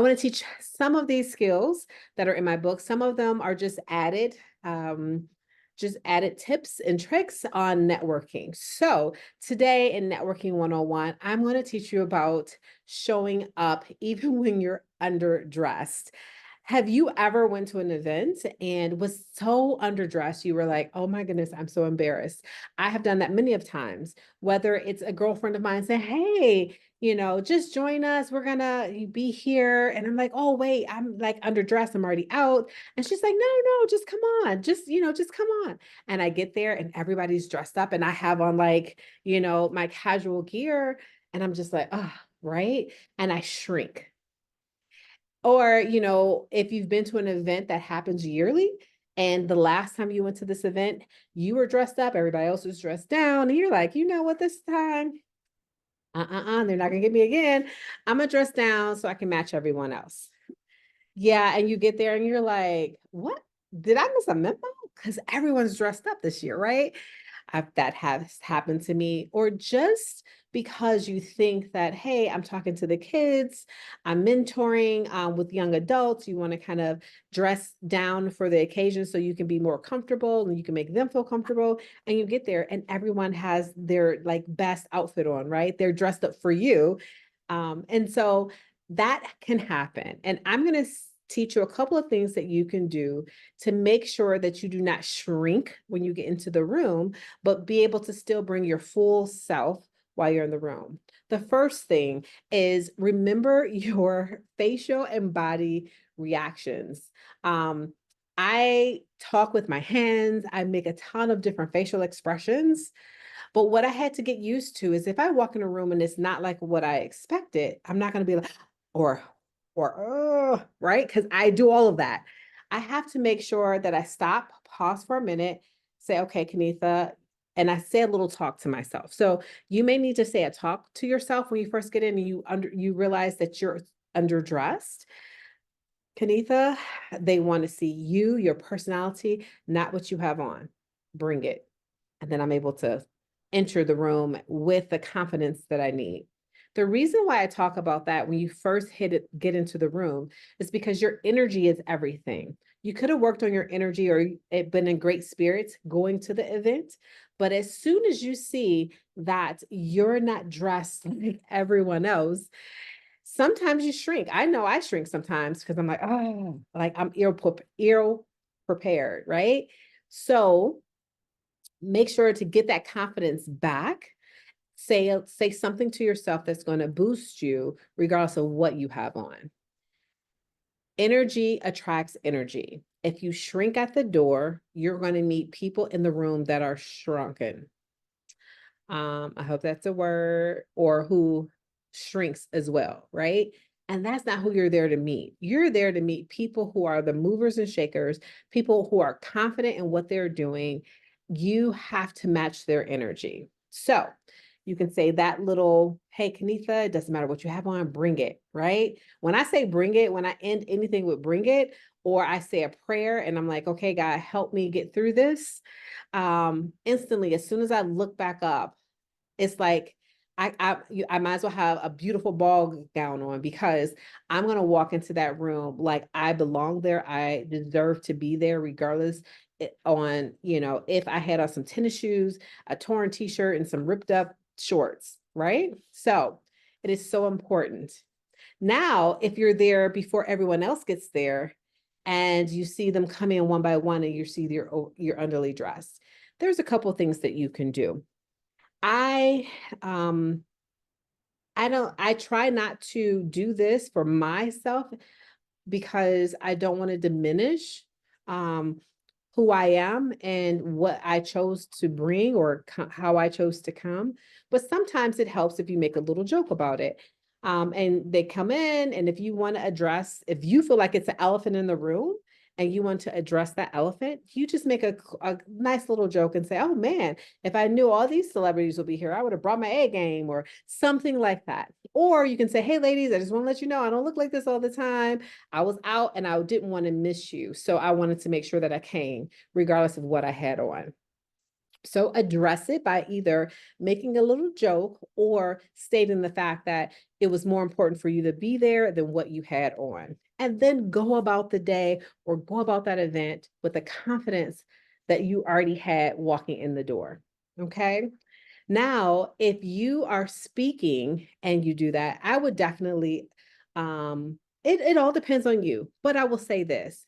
want to teach some of these skills that are in my book. Some of them are just added tips and tricks on networking. So today in Networking 101, I'm going to teach you about showing up even when you're underdressed. Have you ever went to an event and was so underdressed you were like, oh my goodness, I'm so embarrassed? I have done that many of times, whether it's a girlfriend of mine saying, hey, just join us. We're gonna be here. And I'm like, oh, wait, I'm like underdressed. I'm already out. And she's like, no, no, just come on. Just come on. And I get there and everybody's dressed up and I have on like, my casual gear. And I'm just like, oh, right. And I shrink. Or, if you've been to an event that happens yearly, and the last time you went to this event, you were dressed up, everybody else was dressed down, and you're like, you know what, this time, they're not gonna get me again. I'm gonna dress down so I can match everyone else. Yeah, and you get there and you're like, what? Did I miss a memo? Because everyone's dressed up this year, right? That has happened to me, or just because you think that, hey, I'm talking to the kids, I'm mentoring with young adults, you want to kind of dress down for the occasion so you can be more comfortable and you can make them feel comfortable. And you get there and everyone has their like best outfit on, right? They're dressed up for you. And so that can happen. And I'm going to teach you a couple of things that you can do to make sure that you do not shrink when you get into the room, but be able to still bring your full self while you're in the room. The first thing is remember your facial and body reactions. I talk with my hands, I make a ton of different facial expressions. But what I had to get used to is if I walk in a room and it's not like what I expected, I'm not going to be like, or, right? Because I do all of that. I have to make sure that I stop, pause for a minute, say, okay, Canetha, and I say a little talk to myself. So you may need to say a talk to yourself when you first get in and you realize that you're underdressed. Canetha, they want to see you, your personality, not what you have on. Bring it. And then I'm able to enter the room with the confidence that I need. The reason why I talk about that when you first get into the room is because your energy is everything. You could have worked on your energy or been in great spirits going to the event. But as soon as you see that you're not dressed like everyone else, sometimes you shrink. I know I shrink sometimes because I'm like, oh, like I'm ill prepared, right? So make sure to get that confidence back. Say something to yourself that's going to boost you regardless of what you have on. Energy attracts energy. If you shrink at the door, you're going to meet people in the room that are shrunken. I hope that's a word, or who shrinks as well, right? And that's not who you're there to meet. You're there to meet people who are the movers and shakers, people who are confident in what they're doing. You have to match their energy. So you can say that little, hey, Canetha, it doesn't matter what you have on, bring it, right? When I say bring it, when I end anything with bring it, or I say a prayer and I'm like, okay, God, help me get through this. Instantly, as soon as I look back up, it's like I might as well have a beautiful ball gown on because I'm gonna walk into that room like I belong there. I deserve to be there, regardless. If I had on some tennis shoes, a torn t-shirt, and some ripped up shorts, right? So it is so important. Now, if you're there before everyone else gets there, and you see them come in one by one, and you see your underly dressed, there's a couple things that you can do. I um I try not to do this for myself because I don't want to diminish um who I am and what I chose to bring or how I chose to come. But sometimes it helps if you make a little joke about it. And they come in, and if you want to address, if you feel like it's an elephant in the room and you want to address that elephant, you just make a nice little joke and say, oh man, if I knew all these celebrities would be here, I would have brought my A game or something like that. Or you can say, hey, ladies, I just want to let you know I don't look like this all the time. I was out and I didn't want to miss you. So I wanted to make sure that I came regardless of what I had on. So address it by either making a little joke or stating the fact that it was more important for you to be there than what you had on. And then go about the day or go about that event with the confidence that you already had walking in the door. Okay. Now, if you are speaking and you do that, I would definitely, it all depends on you. But I will say this,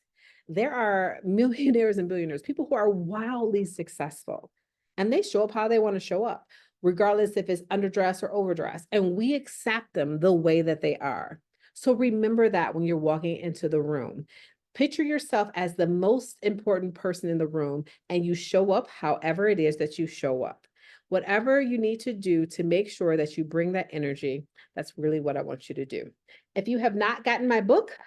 there are millionaires and billionaires, people who are wildly successful, and they show up how they want to show up, regardless if it's underdressed or overdressed. And we accept them the way that they are. So remember that when you're walking into the room. Picture yourself as the most important person in the room, and you show up however it is that you show up. Whatever you need to do to make sure that you bring that energy, that's really what I want you to do. If you have not gotten my book,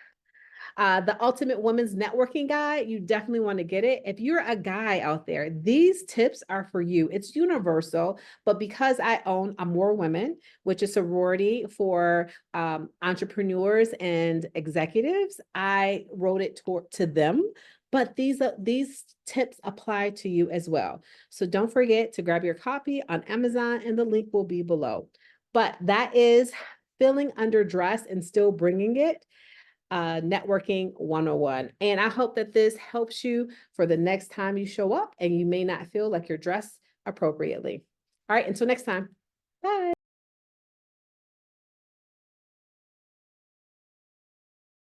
The Ultimate Women's Networking Guide, you definitely want to get it. If you're a guy out there, these tips are for you. It's universal, but because I own Amour Women, which is sorority for entrepreneurs and executives, I wrote it to them. But these tips apply to you as well. So don't forget to grab your copy on Amazon, and the link will be below. But that is feeling underdressed and still bringing it, networking 101. And I hope that this helps you for the next time you show up and you may not feel like you're dressed appropriately. All right, until next time. Bye.